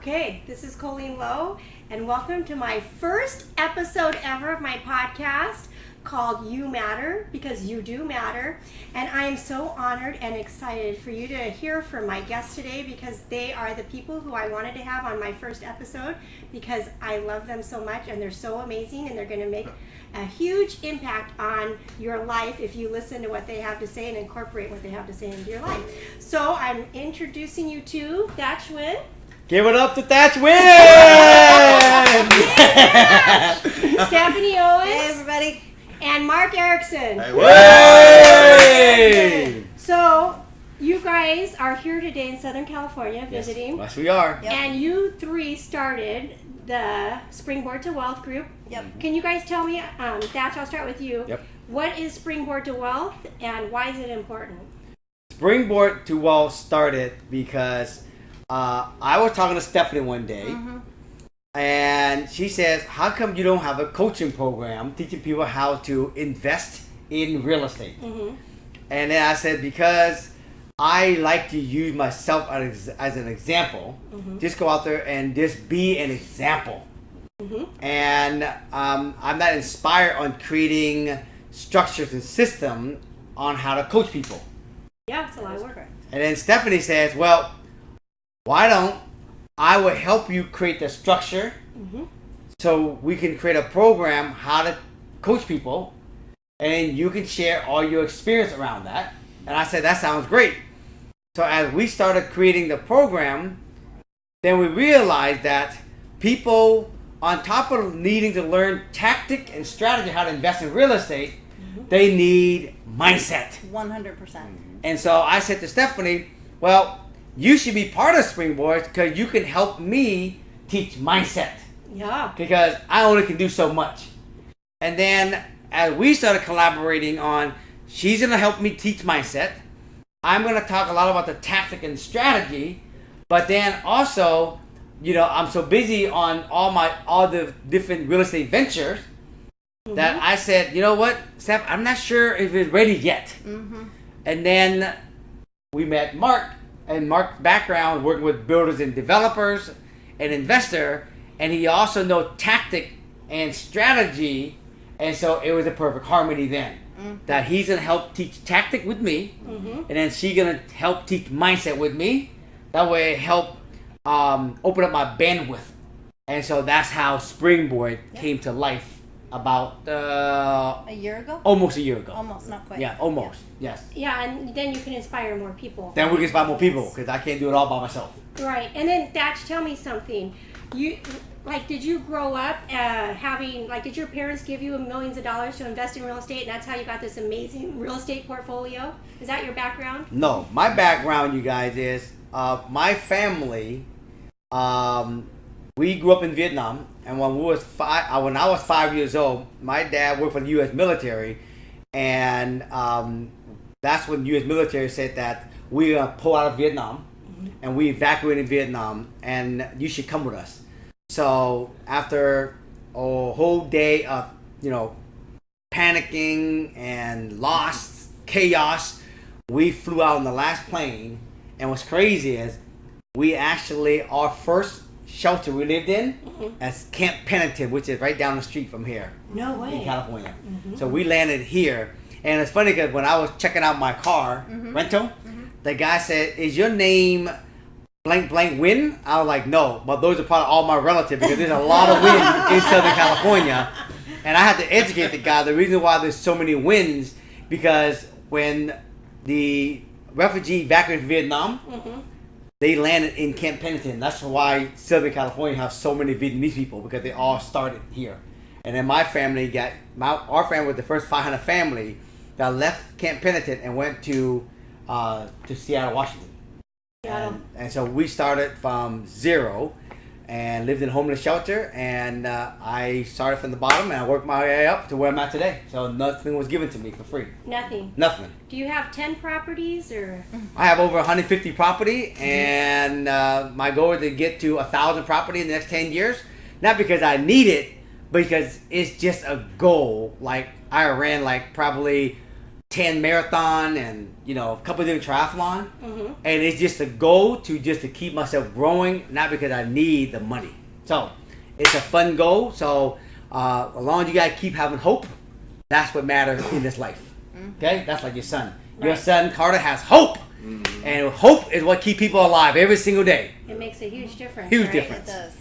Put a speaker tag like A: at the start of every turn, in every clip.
A: Okay, this is Colleen Low, and welcome to my first episode ever of my podcast called You Matter, because you do matter. And I am so honored and excited for you to hear from my guests today, because they are the people who I wanted to have on my first episode, because I love them so much and they're so amazing, and they're going to make a huge impact on your life if you listen to what they have to say and incorporate what they have to say into your life. So I'm introducing you to Thach Nguyen.
B: Give it up to Thach Nguyen!
A: Stephanie Owens.
C: Hey, everybody.
A: And Marc Erickson.
B: Hey!
A: So, you guys are here today in Southern California visiting.
B: Yes, we are.
C: Yep.
A: And you three started the Springboard to Wealth group.
C: Yep.
A: Can you guys tell me, Thach, I'll start with you.
B: Yep.
A: What is Springboard to Wealth and why is it important?
B: Springboard to Wealth started because I was talking to Stephanie one day, and she says, how come you don't have a coaching program teaching people how to invest in real estate? And then I said, because I like to use myself as an example. Just go out there and just be an example. And I'm not inspired on creating structures and systems on how to coach people.
A: Yeah, it's a lot of work.
B: And then Stephanie says, well, why don't I will help you create the structure so we can create a program how to coach people, and you can share all your experience around that. And I said, that sounds great. So as we started creating the program, then we realized that people, on top of needing to learn tactic and strategy how to invest in real estate, they need mindset.
C: 100%.
B: And so I said to Stephanie, well, you should be part of Springboard because you can help me teach mindset.
A: Yeah.
B: Because I only can do so much. And then as we started collaborating on, she's going to help me teach mindset. I'm going to talk a lot about the tactic and strategy. But then also, you know, I'm so busy on all the different real estate ventures that I said, you know what, Steph, I'm not sure if it's ready yet. And then we met Marc. And Marc's background working with builders and developers and investor, and he also knows tactic and strategy, and so it was a perfect harmony then. That he's gonna help teach tactic with me, and then she's gonna help teach mindset with me. That way, it help open up my bandwidth, and so that's how Springboard came to life. About
C: a year ago?
B: Almost a year ago.
C: Almost, not quite.
B: Yeah, almost. Yes.
A: Yeah, and then you can inspire more people.
B: Then we can inspire more people because I can't do it all by myself.
A: Right. And then, Thach, tell me something. Did you grow up did your parents give you millions of dollars to invest in real estate, and that's how you got this amazing real estate portfolio? Is that your background?
B: No, my background, you guys, is my family. We grew up in Vietnam, and when I was 5 years old, my dad worked for the U.S. military, and that's when the U.S. military said that we're gonna pull out of Vietnam, and we evacuated Vietnam, and you should come with us. So after a whole day of panicking and lost chaos, we flew out on the last plane, and what's crazy is our first shelter we lived in as Camp Pennington, which is right down the street from here.
A: No way.
B: In California. So we landed here, and it's funny because when I was checking out my car rental, the guy said, "Is your name blank blank Nguyen?" I was like, "No," but those are probably all my relatives because there's a lot of Nguyen in Southern California, and I had to educate the guy. The reason why there's so many Nguyen's because when the refugee evacuated Vietnam. They landed in Camp Pennington. That's why Southern California has so many Vietnamese people, because they all started here. And then our family was the first 500 family that left Camp Pennington and went to Seattle, Washington. And so we started from zero and lived in a homeless shelter, and I started from the bottom and I worked my way up to where I'm at today. So nothing was given to me for free.
A: Nothing. Do you have 10 properties or?
B: I have over 150 property, and my goal is to get to 1,000 property in the next 10 years. Not because I need it, but because it's just a goal. Like I ran probably 10 marathon and a couple of different triathlon, and it's just a goal to keep myself growing, not because I need the money. So it's a fun goal. So as long as you guys keep having hope, that's what matters in this life. Okay, that's like your son. Your son Carter has hope, and hope is what keeps people alive every single day.
A: It makes a huge difference.
B: Huge
A: right?
B: difference.
C: It does.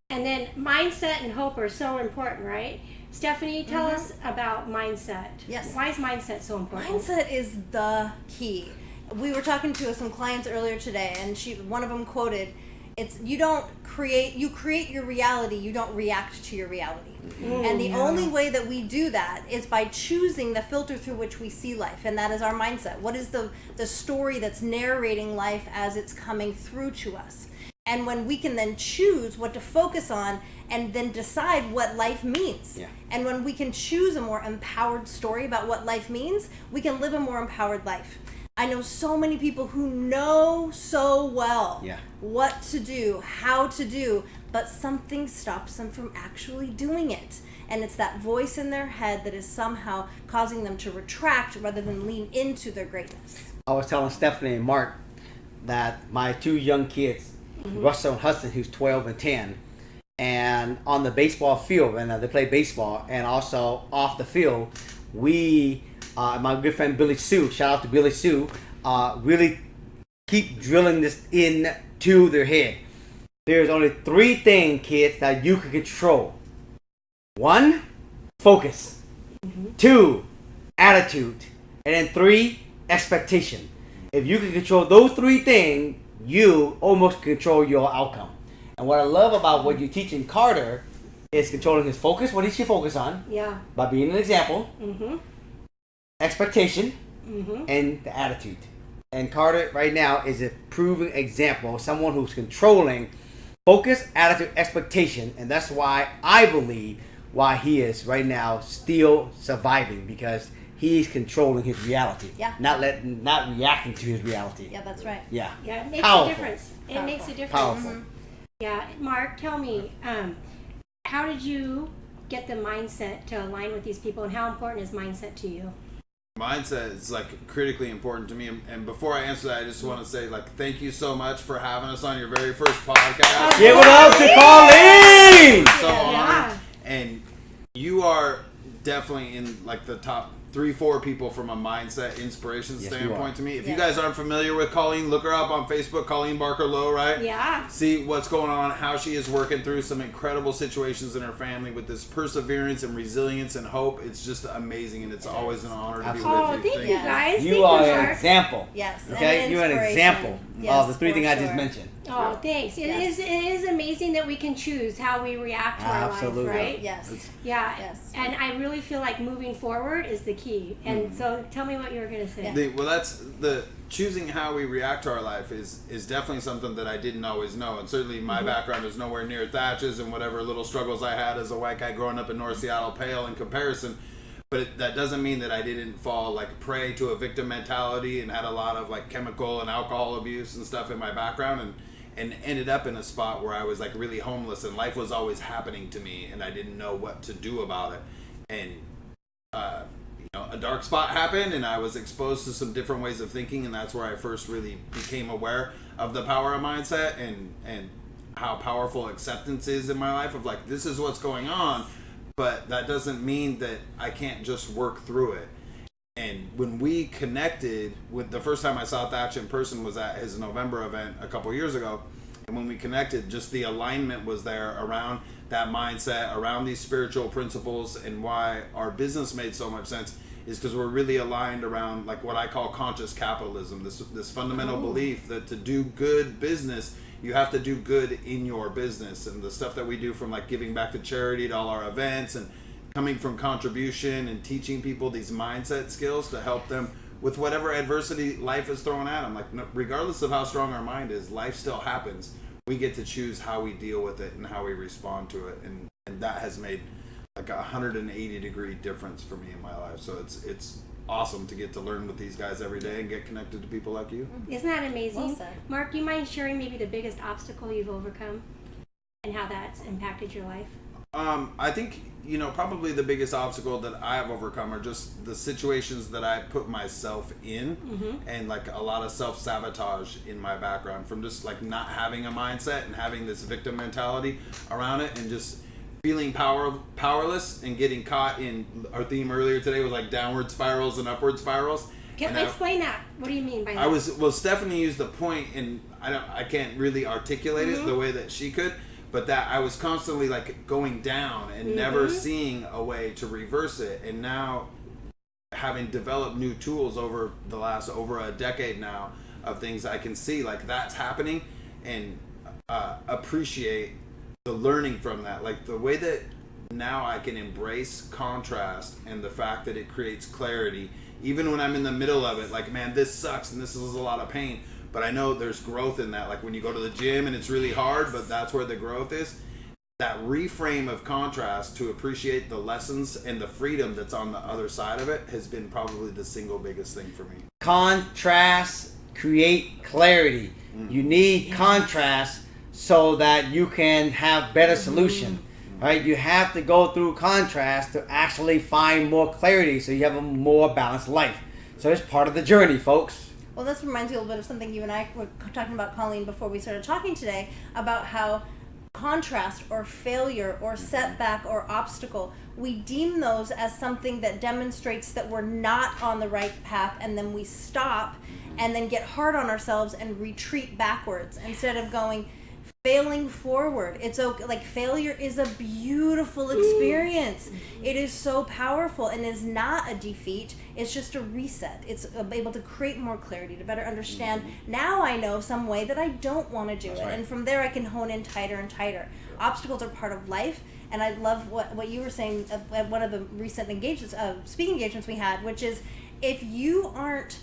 A: And then mindset and hope are so important, right? Stephanie, tell us about mindset.
C: Yes.
A: Why is mindset so important?
C: Mindset is the key. We were talking to some clients earlier today, and one of them quoted, you create your reality, you don't react to your reality. And the only way that we do that is by choosing the filter through which we see life, and that is our mindset. What is the story that's narrating life as it's coming through to us? And when we can then choose what to focus on and then decide what life means.
B: Yeah.
C: And when we can choose a more empowered story about what life means, we can live a more empowered life. I know so many people who know so well what to do, how to do, but something stops them from actually doing it. And it's that voice in their head that is somehow causing them to retract rather than lean into their greatness.
B: I was telling Stephanie and Mark that my two young kids, Russell and Hudson, who's 12 and 10, and on the baseball field, and they play baseball, and also off the field, we, my good friend Billy Sue, shout out to Billy Sue, really keep drilling this into their head. There's only 3 things, kids, that you can control. 1, focus. 2, attitude. And then 3, expectation. If you can control those 3 things, you almost control your outcome. And what I love about what you're teaching Carter is controlling his focus. What he should focus on?
A: Yeah.
B: By being an example, expectation, and the attitude. And Carter right now is a proven example of someone who's controlling focus, attitude, expectation, and that's why I believe why he is right now still surviving, because he's controlling his reality.
C: Yeah.
B: Not reacting to his reality.
C: Yeah, that's right.
B: Yeah.
A: Yeah, it makes
B: Powerful.
A: a difference. It makes a difference.
B: Powerful.
A: Yeah, Mark, tell me, how did you get the mindset to align with these people, and how important is mindset to you?
D: Mindset is critically important to me, and before I answer that, I just want to say thank you so much for having us on your very first podcast.
B: Give it up to Colleen!
D: I'm so honored, and you are definitely in the top 3-4 people from a mindset inspiration standpoint to me. If you guys aren't familiar with Colleen, look her up on Facebook, Colleen Low, right?
A: Yeah.
D: See what's going on, how she is working through some incredible situations in her family with this perseverance and resilience and hope. It's just amazing, and it's always an honor to be with you.
A: Oh, thank you guys.
B: You are an example.
C: Yes.
B: Okay, you're an example of the 3 things I just mentioned.
A: Oh, thanks. It is amazing that we can choose how we react to our life, right?
C: Yes.
A: Yeah.
C: Yes.
A: And I really feel like moving forward is the key. And so tell me what you were going to say.
D: Well, that's the choosing how we react to our life is definitely something that I didn't always know. And certainly my background is nowhere near Thach's, and whatever little struggles I had as a white guy growing up in North Seattle pale in comparison. But that doesn't mean that I didn't fall prey to a victim mentality and had a lot of chemical and alcohol abuse and stuff in my background, and ended up in a spot where I was really homeless, and life was always happening to me, and I didn't know what to do about it. And a dark spot happened, and I was exposed to some different ways of thinking, and that's where I first really became aware of the power of mindset and how powerful acceptance is in my life of this is what's going on, but that doesn't mean that I can't just work through it. And when we connected, with the first time I saw Thach in person was at his November event a couple years ago, and when we connected, just the alignment was there around that mindset, around these spiritual principles, and why our business made so much sense is because we're really aligned around what I call conscious capitalism, this fundamental belief that to do good business, you have to do good in your business. And the stuff that we do, from giving back to charity to all our events, and coming from contribution and teaching people these mindset skills to help them with whatever adversity life is throwing at them. Regardless of how strong our mind is, life still happens. We get to choose how we deal with it and how we respond to it, and that has made a 180-degree difference for me in my life. So it's awesome to get to learn with these guys every day and get connected to people like you.
A: Isn't that amazing?
C: Well said.
A: Mark, do you mind sharing maybe the biggest obstacle you've overcome and how that's impacted your life?
D: I think, probably the biggest obstacle that I have overcome are just the situations that I put myself in, and like a lot of self-sabotage in my background from just like not having a mindset and having this victim mentality around it, and just feeling powerless and getting caught in, our theme earlier today was like downward spirals and upward spirals.
A: Can I explain that? What do you mean by that?
D: Stephanie used the point, and I can't really articulate it the way that she could, but that I was constantly like going down and never seeing a way to reverse it. And now, having developed new tools over a decade now of things I can see like that's happening, and appreciate the learning from that, like the way that now I can embrace contrast and the fact that it creates clarity, even when I'm in the middle of it. Like, man, this sucks and this is a lot of pain, but I know there's growth in that. Like when you go to the gym and it's really hard, but that's where the growth is. That reframe of contrast to appreciate the lessons and the freedom that's on the other side of it has been probably the single biggest thing for me.
B: Contrast create clarity. You need contrast so that you can have better solution. Right? You have to go through contrast to actually find more clarity so you have a more balanced life. So it's part of the journey, folks.
C: Well, this reminds me a little bit of something you and I were talking about, Colleen, before we started talking today, about how contrast or failure or setback or obstacle, we deem those as something that demonstrates that we're not on the right path, and then we stop and then get hard on ourselves and retreat backwards instead of failing forward. It's okay. Like, failure is a beautiful experience. It is so powerful and is not a defeat. It's just a reset. It's able to create more clarity, to better understand. Now I know some way that I don't want to do it. Right. And from there I can hone in tighter and tighter. Obstacles are part of life. And I love what you were saying at one of the recent speaking engagements we had, which is if you aren't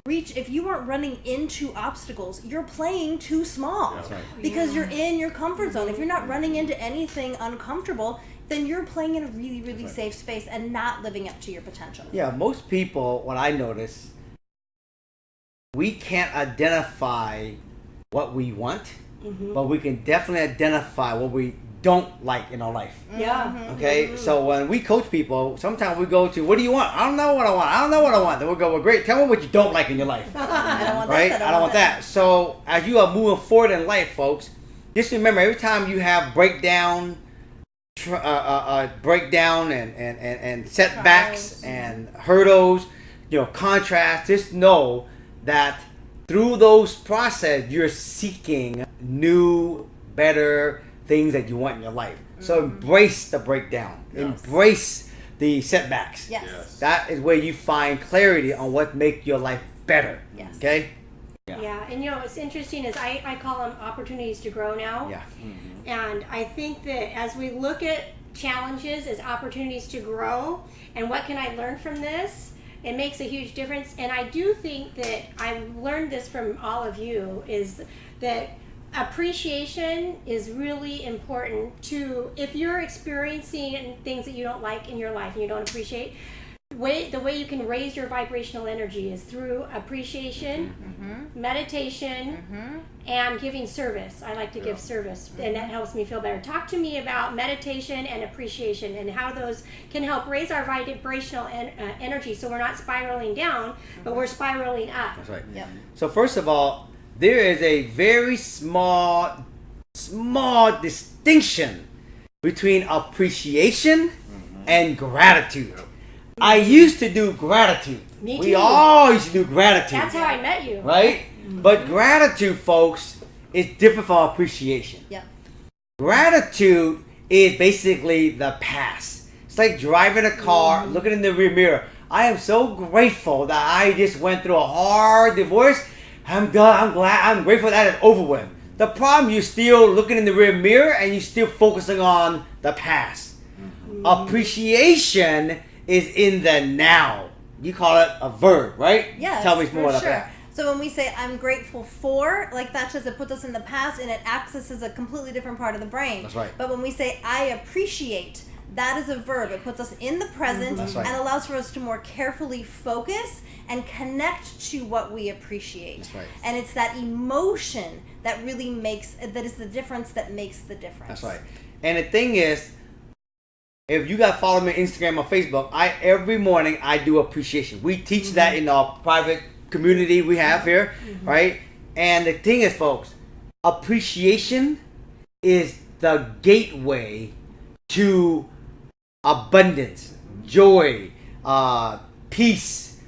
C: running into obstacles, you're playing too small. That's right. Because you're in your comfort zone. If you're not running into anything uncomfortable, then you're playing in a really, really safe space and not living up to your potential.
B: Yeah, most people, what I notice, we can't identify what we want, but we can definitely identify what we don't like in our life.
A: Yeah.
B: Okay? So when we coach people, sometimes we go to, what do you want? I don't know what I want. I don't know what I want. Then we'll go, well, great. Tell me what you don't like in your life.
C: I don't want
B: right?
C: that.
B: I don't want that. So as you are moving forward in life, folks, just remember, every time you have breakdown and setbacks and hurdles, contrast, just know that through those process, you're seeking new, better things that you want in your life. So embrace the breakdown. Yes. Embrace the setbacks.
C: Yes.
B: That is where you find clarity on what makes your life better.
C: Yes.
B: Okay?
A: Yeah, and what's interesting is I call them opportunities to grow now.
B: Yeah.
A: And I think that as we look at challenges as opportunities to grow, and what can I learn from this, it makes a huge difference. And I do think that I've learned this from all of you, is that appreciation is really important to, if you're experiencing things that you don't like in your life and you don't appreciate, the way you can raise your vibrational energy is through appreciation, meditation, and giving service. I like to give service, and that helps me feel better. Talk to me about meditation and appreciation and how those can help raise our vibrational energy, so we're not spiraling down, but we're spiraling up.
B: That's right.
C: Yep.
B: So first of all, there is a very small distinction between appreciation and gratitude. I used to do gratitude.
A: Me too.
B: We all used to do gratitude.
A: That's how I met you.
B: Right? But gratitude, folks, is different from appreciation.
C: Yeah.
B: Gratitude is basically the past. It's like driving a car, looking in the rear mirror. I am so grateful that I just went through a hard divorce. I'm grateful that it's over with. The problem, you're still looking in the rear mirror and you're still focusing on the past. Appreciation is in the now. You call it a verb, right?
C: Yes,
B: Tell me more about
C: sure.
B: that.
C: So when we say I'm grateful for, like that says it puts us in the past and it accesses a completely different part of the brain.
B: That's right.
C: But when we say I appreciate, that is a verb. It puts us in the present
B: That's right.
C: and allows for us to more carefully focus and connect to what we appreciate.
B: That's right.
C: And it's that emotion that really that is the difference that makes the difference.
B: That's right. And the thing is, If you guys follow me on Instagram or Facebook, every morning I do appreciation. We teach that in our private community we have here, right? And the thing is, folks, appreciation is the gateway to abundance, joy, peace,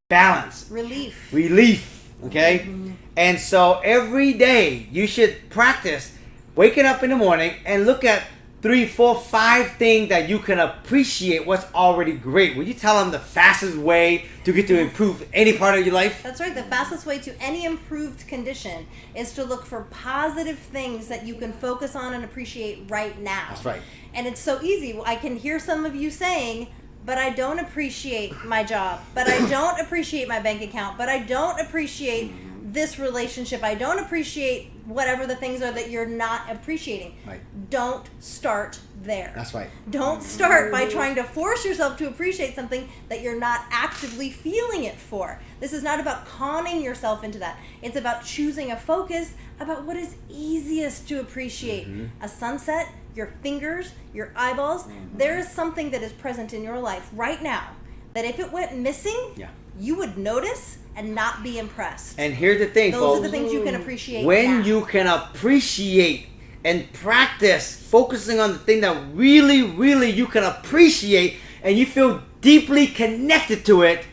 B: balance, relief. Okay, and so every day you should practice waking up in the morning and look at 3, 4, 5 things that you can appreciate what's already great. Will you tell them the fastest way to get to improve any part of your life?
C: That's right. The fastest way to any improved condition is to look for positive things that you can focus on and appreciate right now.
B: That's right.
C: And it's so easy. I can hear some of you saying, but I don't appreciate my job, but I don't appreciate my bank account, but I don't appreciate this relationship, I don't appreciate whatever the things are that you're not appreciating.
B: Right.
C: Don't start there.
B: That's right.
C: Don't start by trying to force yourself to appreciate something that you're not actively feeling it for. This is not about conning yourself into that. It's about choosing a focus about what is easiest to appreciate. A sunset, your fingers, your eyeballs. There is something that is present in your life right now that if it went missing, you would notice and not be impressed.
B: And here's the thing, folks.
C: Those are the things you can appreciate
B: when
C: now.
B: you can appreciate and practice focusing on the thing that really, really you can appreciate and you feel deeply connected to it,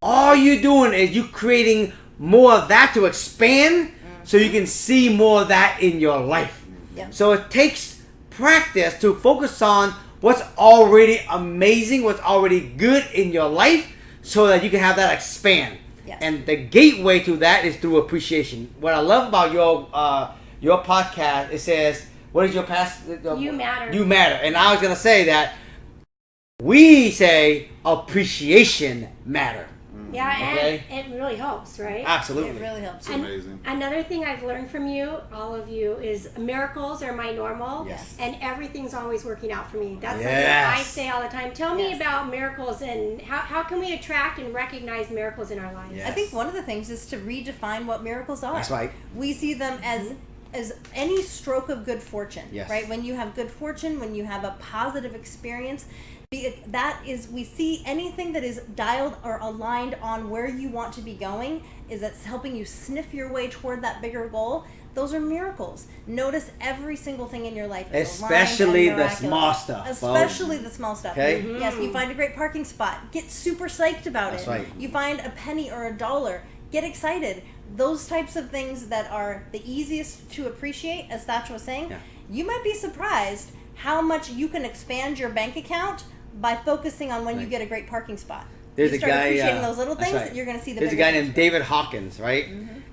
B: all you're doing is you creating more of that to expand so you can see more of that in your life. So it takes practice to focus on what's already amazing, what's already good in your life so that you can have that expand. And the gateway to that is through appreciation. What I love about your podcast, it says, what is your past?
A: You matter.
B: You matter. And I was going to say that we say appreciation matter.
A: Yeah,
B: Okay?
A: and it really helps, right?
B: Absolutely.
C: It really helps.
A: And
D: amazing.
A: another thing I've learned from you, all of you, is miracles are my normal.
B: Yes.
A: And everything's always working out for me. That's something
B: Yes.
A: I say all the time. Tell me about miracles and how can we attract and recognize miracles in our lives?
B: Yes.
C: I think one of the things is to redefine what miracles are.
B: That's right.
C: We see them as any stroke of good fortune,
B: Yes.
C: right? When you have good fortune, when you have a positive experience, we see anything that is dialed or aligned on where you want to be going, is that's helping you sniff your way toward that bigger goal. Those are miracles. Notice every single thing in your life is
B: Especially
C: aligned and
B: the
C: miraculous.
B: small stuff.
C: Especially the small stuff.
B: Okay?
C: Yes, you find a great parking spot. Get super psyched about
B: That's
C: it.
B: right.
C: You find a penny or a dollar. Get excited. Those types of things that are the easiest to appreciate, as Thach was saying, you might be surprised how much you can expand your bank account by focusing on when you get a great parking spot.
B: There's
C: you
B: a
C: start
B: guy.
C: appreciating those little
B: That's
C: things,
B: right.
C: you're going to see the
B: There's a
C: bigger
B: guy named
C: picture.
B: David Hawkins, right?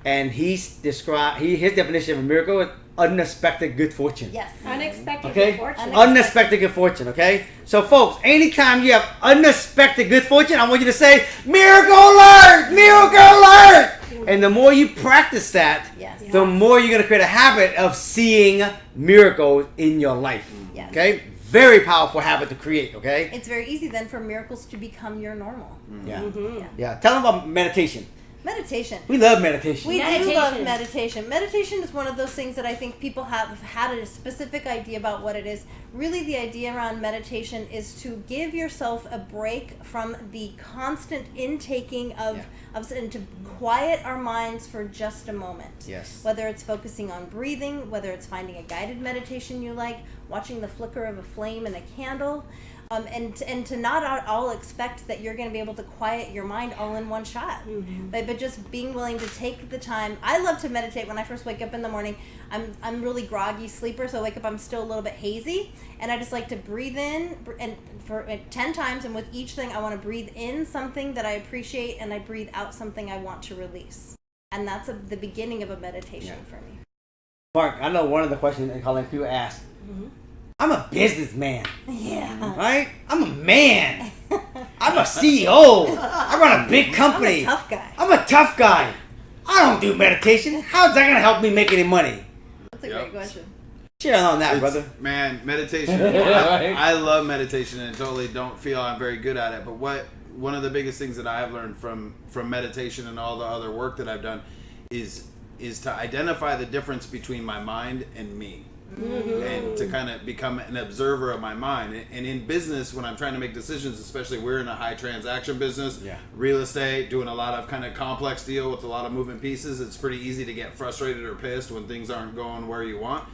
B: And his definition of a miracle is unexpected good fortune.
C: Yes.
A: Unexpected
B: Okay?
A: good fortune.
B: Unexpected good fortune, okay? So, folks, anytime you have unexpected good fortune, I want you to say, Miracle Alert! Miracle Alert! And the more you practice that,
C: Yes.
B: the more you're going to create a habit of seeing miracles in your life.
C: Yes.
B: Okay? Very powerful habit to create, okay?
C: It's very easy then for miracles to become your normal.
B: Yeah.
C: Yeah.
B: Yeah. Tell them about meditation.
C: Meditation.
B: We love meditation.
C: We do
A: Meditation.
C: love meditation. Meditation is one of those things that I think people have had a specific idea about what it is. Really, the idea around meditation is to give yourself a break from the constant intaking of and to quiet our minds for just a moment.
B: Yes.
C: Whether it's focusing on breathing, whether it's finding a guided meditation you like, watching the flicker of a flame in a candle. And to not all expect that you're going to be able to quiet your mind all in one shot, but just being willing to take the time. I love to meditate when I first wake up in the morning. I'm really groggy sleeper, so I wake up, I'm still a little bit hazy, and I just like to breathe in and for 10 times, and with each thing I want to breathe in something that I appreciate, and I breathe out something I want to release, and that's the beginning of a meditation for me.
B: Mark, I know one of the questions that Colleen people ask. I'm a businessman.
C: Yeah.
B: Right? I'm a man. I'm a CEO. I run a big company.
C: I'm a tough guy.
B: I'm a tough guy. I don't do meditation. How's that going to help me make any money?
C: That's a great question.
B: Share on that, brother.
D: Man, meditation.
B: Right.
D: I love meditation and totally don't feel I'm very good at it. But one of the biggest things that I have learned from meditation and all the other work that I've done is to identify the difference between my mind and me. and to kind of become an observer of my mind. And in business, when I'm trying to make decisions, especially we're in a high transaction business, real estate, doing a lot of kind of complex deal with a lot of moving pieces, it's pretty easy to get frustrated or pissed when things aren't going where you want.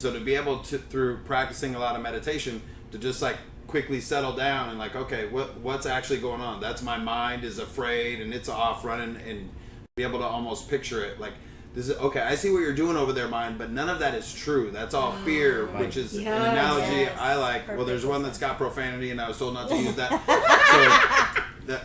D: So to be able to, through practicing a lot of meditation, to just like quickly settle down and like, okay, what's actually going on? That's my mind is afraid and it's off running, and be able to almost picture it like, this is okay. I see what you're doing over there, mind, but none of that is true. That's all fear, which is an analogy I like. Perfect. Well, there's one that's got profanity, and I was told not to use that. So,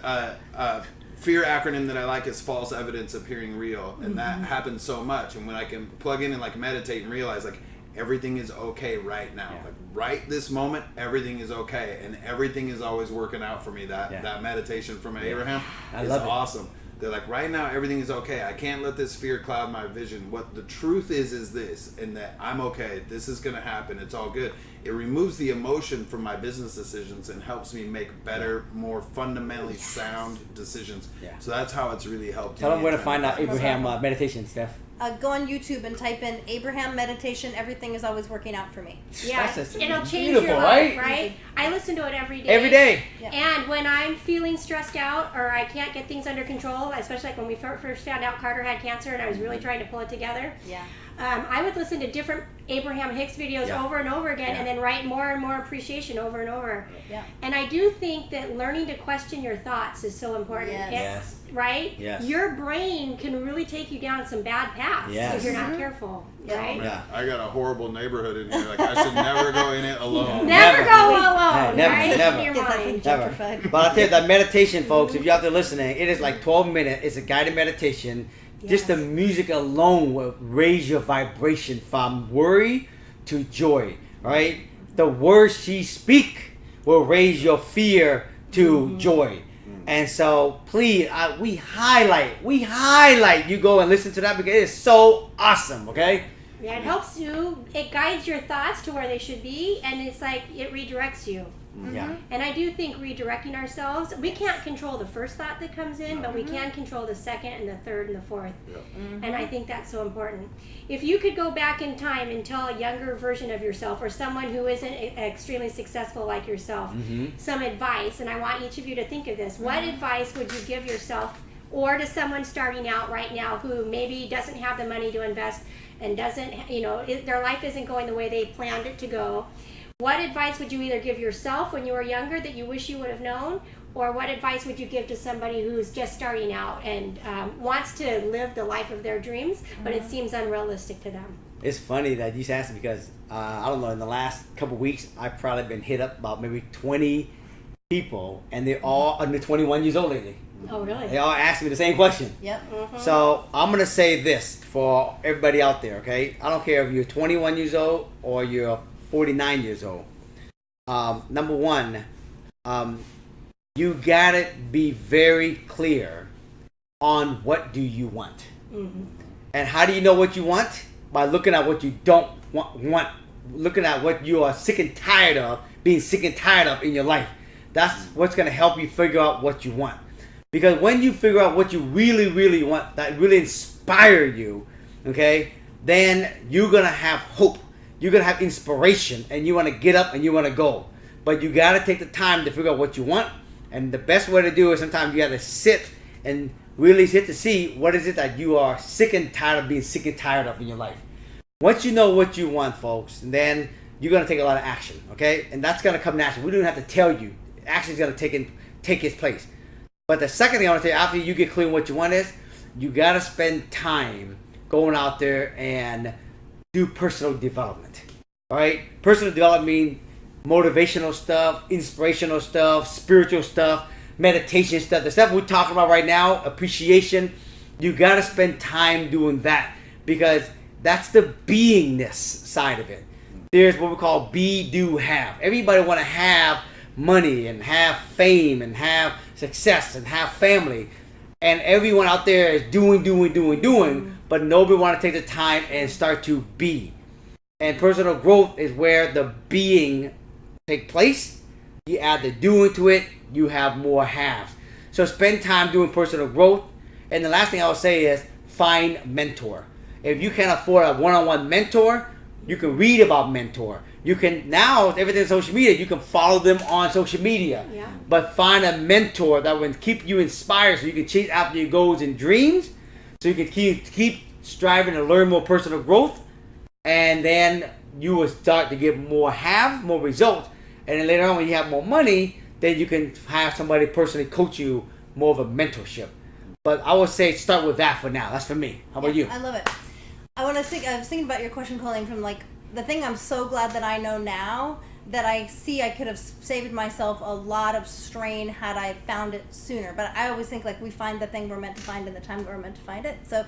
D: the fear acronym that I like is false evidence appearing real, and that happens so much. And when I can plug in and like meditate and realize like everything is okay right now, like right this moment, everything is okay, and everything is always working out for me. That meditation from Abraham is awesome. They're like, right now, everything is okay. I can't let this fear cloud my vision. What the truth is this, and that I'm okay. This is going to happen. It's all good. It removes the emotion from my business decisions and helps me make better, more fundamentally sound decisions. So that's how it's really helped.
B: Tell them where to find out Abraham meditation, Steph.
C: Go on YouTube and type in Abraham meditation. Everything is always working out for me.
A: Yeah, it'll change your life, right? I listen to it every day.
B: Every day.
C: Yeah.
A: And when I'm feeling stressed out or I can't get things under control, especially like when we first found out Carter had cancer and I was really trying to pull it together. I would listen to different Abraham Hicks videos over and over again and then write more and more appreciation over and over. And I do think that learning to question your thoughts is so important. Right? Your brain can really take you down some bad paths if you're not careful. Right?
D: I got a horrible neighborhood in here. Like I should never go in it alone.
A: Never go alone.
B: Never.
A: Right?
B: Never.
A: In your mind.
B: Never. But I'll tell you that meditation, folks, if you're out there listening, it is like 12 minutes. It's a guided meditation. Just the music alone will raise your vibration from worry to joy, right? The words she speak will raise your fear to joy. And so please, we highlight you go and listen to that because it is so awesome, okay?
A: Yeah, it helps you. It guides your thoughts to where they should be, and it's like it redirects you. And I do think redirecting ourselves, we can't control the first thought that comes in, but we can control the second and the third and the fourth. And I think that's so important. If you could go back in time and tell a younger version of yourself or someone who isn't extremely successful like yourself some advice, and I want each of you to think of this, what advice would you give yourself or to someone starting out right now who maybe doesn't have the money to invest and doesn't, their life isn't going the way they planned it to go? What advice would you either give yourself when you were younger that you wish you would have known, or what advice would you give to somebody who's just starting out and wants to live the life of their dreams, but it seems unrealistic to them?
B: It's funny that you asked me because, I don't know, in the last couple weeks, I've probably been hit up about maybe 20 people, and they're all under 21 years old lately.
A: Oh, really?
B: They all ask me the same question. So I'm going to say this for everybody out there, okay? I don't care if you're 21 years old or you're 49 years old. Number one, you gotta be very clear on what do you want. And how do you know what you want? By looking at what you don't want, looking at what you are sick and tired of, being sick and tired of in your life. That's what's gonna help you figure out what you want. Because when you figure out what you really, really want, that really inspire you, okay, then you're gonna have hope. You're going to have inspiration and you want to get up and you want to go. But you got to take the time to figure out what you want. And the best way to do it, sometimes you got to sit and really sit to see what is it that you are sick and tired of being sick and tired of in your life. Once you know what you want, folks, then you're going to take a lot of action, okay? And that's going to come naturally. We don't have to tell you. Action is going to take its place. But the second thing I want to tell you, after you get clear on what you want is, you got to spend time going out there and do personal development. All right, personal development means motivational stuff, inspirational stuff, spiritual stuff, meditation stuff, the stuff we're talking about right now, appreciation. You got to spend time doing that because that's the beingness side of it. There's what we call be, do, have. Everybody want to have money and have fame and have success and have family, and everyone out there is doing, but nobody want to take the time and start to be. And personal growth is where the being take place. You add the doing to it, you have more haves. So spend time doing personal growth. And the last thing I will say is find mentor. If you can't afford a one-on-one mentor, You can read about mentor. You can now everything's social media. You can follow them on social media.
A: Yeah.
B: But find a mentor that will keep you inspired, so you can chase after your goals and dreams. So you can keep striving to learn more personal growth, and then you will start to get more results. And then later on, when you have more money, then you can have somebody personally coach you, more of a mentorship. But I would say start with that for now. That's for me. How about you?
C: I love it. I was thinking about your question, Colleen, from like the thing I'm so glad that I know now, that I see I could have saved myself a lot of strain had I found it sooner. But I always think like we find the thing we're meant to find in the time we're meant to find it. So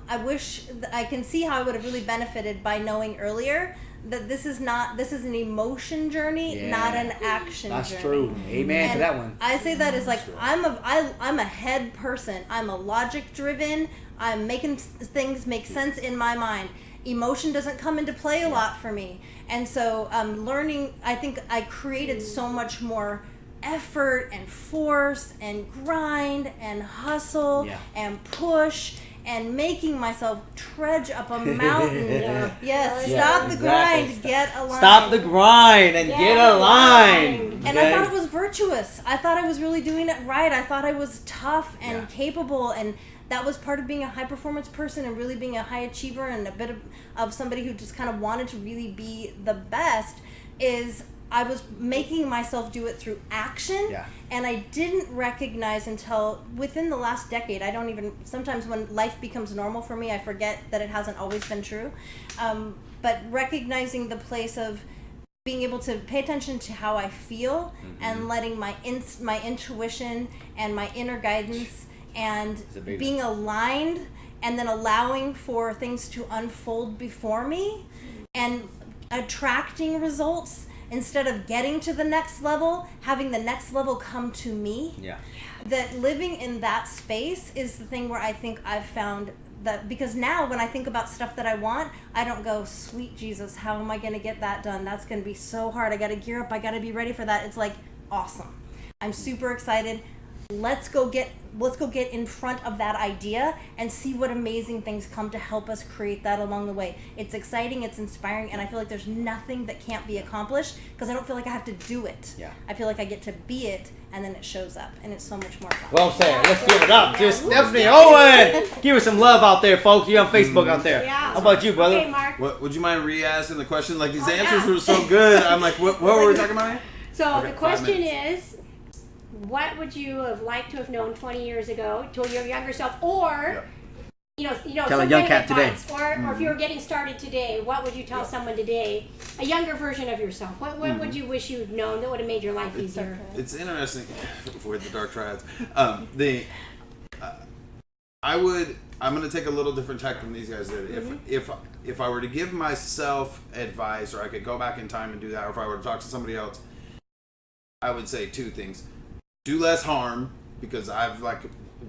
C: I wish I can see how I would have really benefited by knowing earlier that this is an emotion journey, not an action journey.
B: That's true. Amen to that one.
C: I say that as like I'm a head person. I'm a logic driven. I'm making things make sense in my mind. Emotion doesn't come into play a lot for me. And so learning, I think I created so much more effort and force and grind and hustle and push and making myself trudge up a mountain. Stop the grind, get aligned.
B: Stop the grind and get aligned.
C: And I thought it was virtuous. I thought I was really doing it right. I thought I was tough and capable, and that was part of being a high performance person and really being a high achiever and a bit of somebody who just kind of wanted to really be the best. Is I was making myself do it through action, and I didn't recognize until within the last decade. Sometimes when life becomes normal for me, I forget that it hasn't always been true. But recognizing the place of being able to pay attention to how I feel and letting my intuition and my inner guidance and being aligned, and then allowing for things to unfold before me and attracting results instead of getting to the next level, having the next level come to me. That living in that space is the thing where I think I've found that, because now when I think about stuff that I want, I don't go, sweet Jesus, how am I going to get that done? That's going to be so hard. I got to gear up. I got to be ready for that. It's like, awesome. I'm super excited. Let's go get in front of that idea and see what amazing things come to help us create that along the way. It's exciting, it's inspiring, and I feel like there's nothing that can't be accomplished because I don't feel like I have to do it. I feel like I get to be it, and then it shows up, and it's so much more fun.
B: Well said. Let's give it up to Stephanie Owens. Give her some love out there, folks. You're on Facebook out there. How about you, brother?
A: Okay, Mark.
D: Would you mind re-asking the question? Like, these answers were so good. I'm like, what were we talking about here?
A: So the question is, what would you have liked to have known 20 years ago to your younger self, or you know,
B: tell
A: some
B: a young
A: kind of
B: cat today,
A: advice, or if you were getting started today, what would you tell someone today, a younger version of yourself? What would you wish you'd known that would have made your life easier?
D: It's interesting with the dark triads. I'm going to take a little different tack than these guys did. If I were to give myself advice, or I could go back in time and do that, or if I were to talk to somebody else, I would say two things. Do less harm, because I've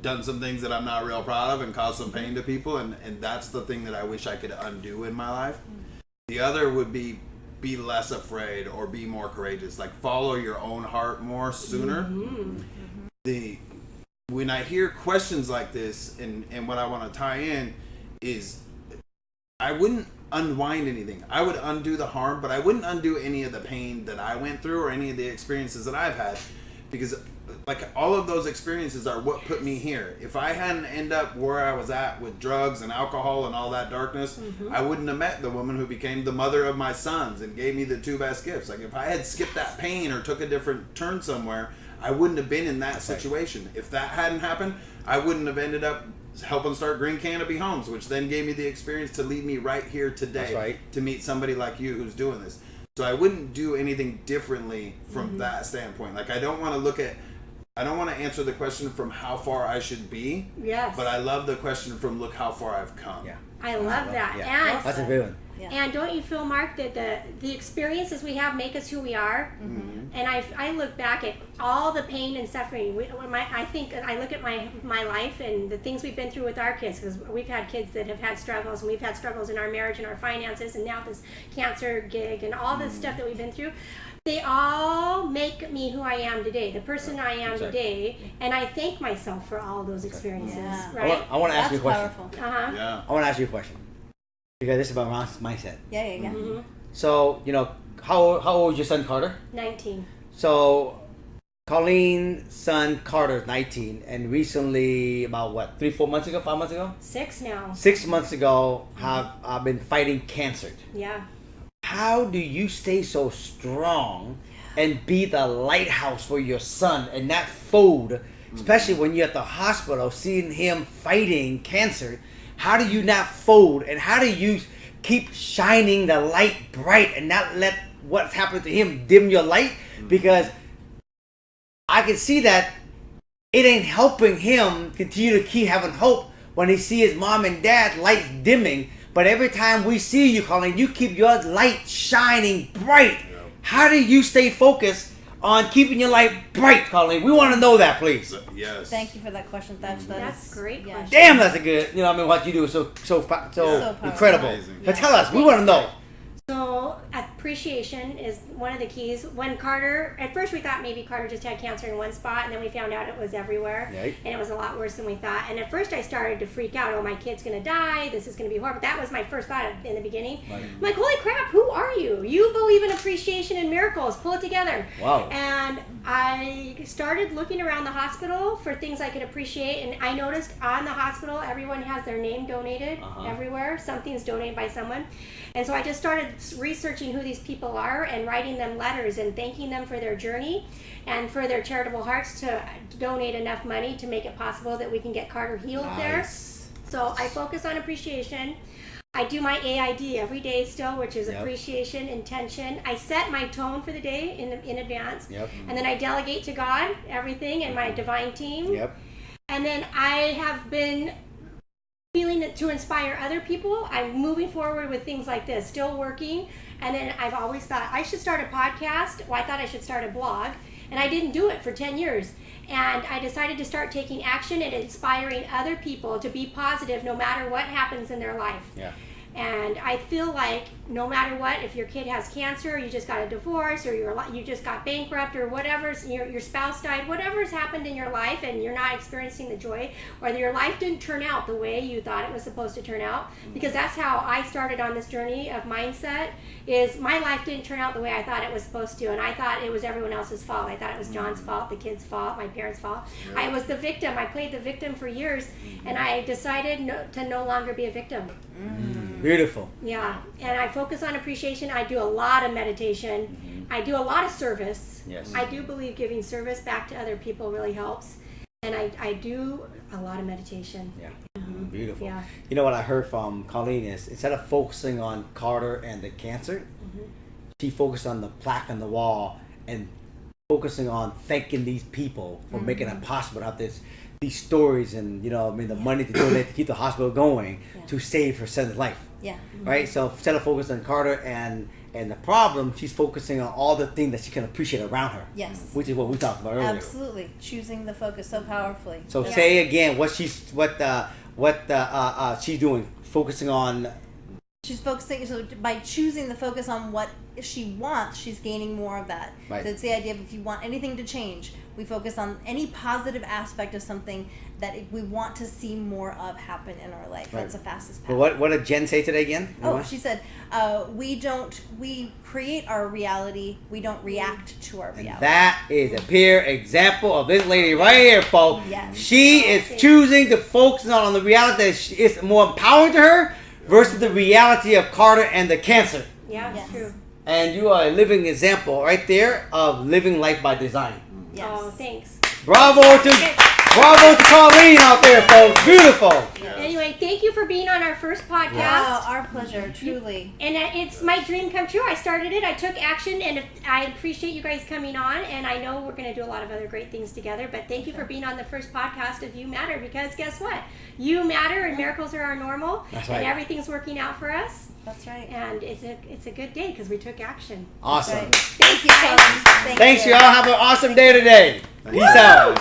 D: done some things that I'm not real proud of and caused some pain to people, and that's the thing that I wish I could undo in my life. The other would be less afraid or be more courageous. Like, follow your own heart more sooner. When I hear questions like this, and what I want to tie in is, I wouldn't unwind anything. I would undo the harm, but I wouldn't undo any of the pain that I went through or any of the experiences that I've had, because all of those experiences are what put me here. If I hadn't ended up where I was at with drugs and alcohol and all that darkness, I wouldn't have met the woman who became the mother of my sons and gave me the two best gifts. Like, if I had skipped that pain or took a different turn somewhere, I wouldn't have been in that situation. If that hadn't happened, I wouldn't have ended up helping start Green Canopy Homes, which then gave me the experience to lead me right here today to meet somebody like you who's doing this. So I wouldn't do anything differently from that standpoint. Like, I don't want to answer the question from how far I should be. Yes. But I love the question from look how far I've come.
A: Yeah. I love that.
B: Yeah. And that's a good one.
A: Yeah. And don't you feel, Mark, that the experiences we have make us who we are? And I look back at all the pain and suffering. I look at my life and the things we've been through with our kids, because we've had kids that have had struggles, and we've had struggles in our marriage and our finances, and now this cancer gig and all this stuff that we've been through. They all make me who I am today, the person I am today, and I thank myself for all those experiences. Right?
B: I want to ask you a question.
C: Powerful.
B: I want to ask you a question. because this is about mindset.
C: Yeah.
B: So, how old is your son Carter?
A: 19.
B: So, Colleen's son Carter is 19, and recently, about 5 months ago?
A: 6 now.
B: 6 months ago, I've been fighting cancer.
A: Yeah.
B: How do you stay so strong and be the lighthouse for your son and not fold, especially when you're at the hospital seeing him fighting cancer? How do you not fold, and how do you keep shining the light bright and not let what's happening to him dim your light? Because I can see that it ain't helping him continue to keep having hope when he see his mom and dad lights dimming. But every time we see you, Colleen, you keep your light shining bright. How do you stay focused on keeping your light bright, Colleen? We want to know that, please.
D: Yes.
C: Thank you for that question, Thach.
A: That's a great question.
B: Damn, that's a good. What you do is so
C: powerful.
B: incredible.
D: Amazing.
B: But tell us, we want to know.
A: So appreciation is one of the keys. When Carter, at first we thought maybe Carter just had cancer in one spot, and then we found out it was everywhere,
B: Right.
A: and it was a lot worse than we thought. And at first I started to freak out. Oh, my kid's gonna die. This is gonna be horrible. That was my first thought in the beginning.
B: Right.
A: I'm like, holy crap, who are you? You believe in appreciation and miracles. Pull it together.
B: Wow.
A: And I started looking around the hospital for things I could appreciate, and I noticed on the hospital everyone has their name donated everywhere. Something's donated by someone. And so I just started researching who these people are and writing them letters and thanking them for their journey and for their charitable hearts to donate enough money to make it possible that we can get Carter healed there. So I focus on appreciation. I do my AID every day still, which is appreciation, intention. I set my tone for the day in advance.
B: Yep.
A: And then I delegate to God everything and my divine team.
B: Yep.
A: And then I have been feeling it to inspire other people. I'm moving forward with things like this, still working. And then I've always thought I should start a podcast. Well, I thought I should start a blog, and I didn't do it for 10 years. And I decided to start taking action and inspiring other people to be positive no matter what happens in their life.
B: Yeah.
A: And I feel like no matter what, if your kid has cancer, or you just got a divorce, or you just got bankrupt, or whatever's your spouse died, whatever's happened in your life, and you're not experiencing the joy, or your life didn't turn out the way you thought it was supposed to turn out, because that's how I started on this journey of mindset. Is my life didn't turn out the way I thought it was supposed to, and I thought it was everyone else's fault. I thought it was John's fault, the kid's fault, my parents' fault. I was the victim. I played the victim for years, and I decided to no longer be a victim.
B: Beautiful.
A: Yeah, and I focus on appreciation. I do a lot of meditation. I do a lot of service.
B: Yes.
A: I do believe giving service back to other people really helps. And I do a lot of meditation.
B: Yeah. Beautiful.
A: Yeah.
B: You know what I heard from Colleen is instead of focusing on Carter and the cancer, she focused on the plaque on the wall and focusing on thanking these people for making it possible to have these stories and the money to donate to keep the hospital going to save her son's life.
C: Yeah.
B: Right? So instead of focusing on Carter and the problem, she's focusing on all the things that she can appreciate around her.
C: Yes.
B: Which is what we talked about earlier.
C: Absolutely. Choosing the focus so powerfully.
B: So say again what she's doing, focusing on.
C: She's focusing, so by choosing the focus on what she wants, she's gaining more of that.
B: Right.
C: That's the idea of if you want anything to change, we focus on any positive aspect of something that we want to see more of happen in our life.
B: Right.
C: That's the fastest path.
B: But what did Jen say today again?
C: Oh, she said, we create our reality, we don't react to our reality.
B: And that is a pure example of this lady right here, folks.
C: Yes.
B: She is choosing to focus on the reality that is more empowering to her versus the reality of Carter and the cancer.
A: Yeah,
C: Yes.
A: true.
B: And you are a living example right there of living life by design.
C: Yes.
A: Oh, thanks.
B: Bravo to Colleen out there, folks. Beautiful.
A: Anyway, thank you for being on our first podcast.
C: Oh, our pleasure, truly.
A: And it's my dream come true. I started it. I took action, and I appreciate you guys coming on. And I know we're going to do a lot of other great things together. But thank you for being on the first podcast of You Matter, because guess what? You matter, and miracles are our normal.
B: That's right.
A: And everything's working out for us.
C: That's right.
A: And it's a good day because we took action.
B: Awesome.
C: Right. Thank you, Colleen.
B: Thanks, y'all. Have an awesome day today. Peace out.